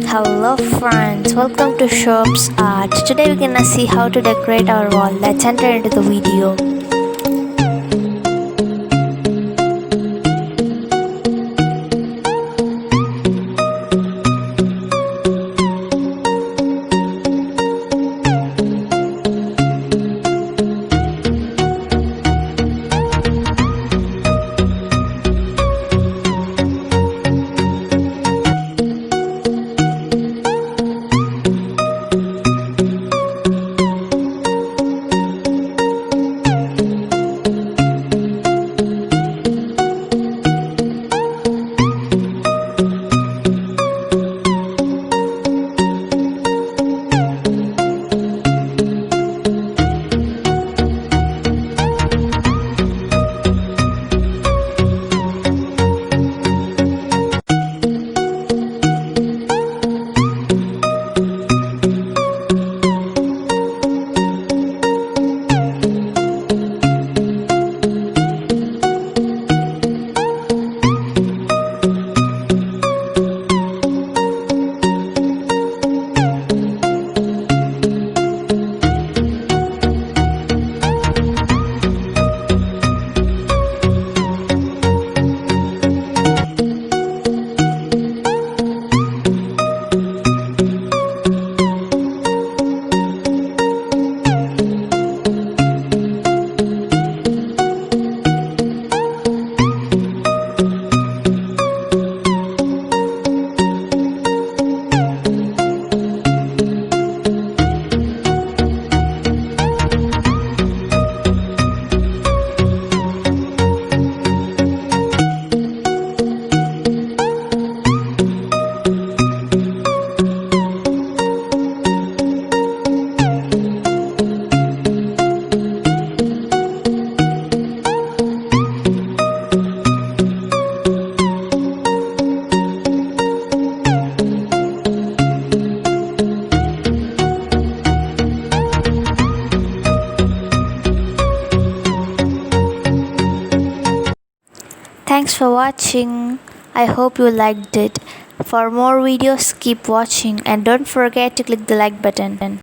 Hello friends, welcome to Shop's Art. Today we're gonna see how to decorate our wall. Let's enter into the video. Thanks for watching. I hope you liked it. For more videos, keep watching and don't forget to click the like button.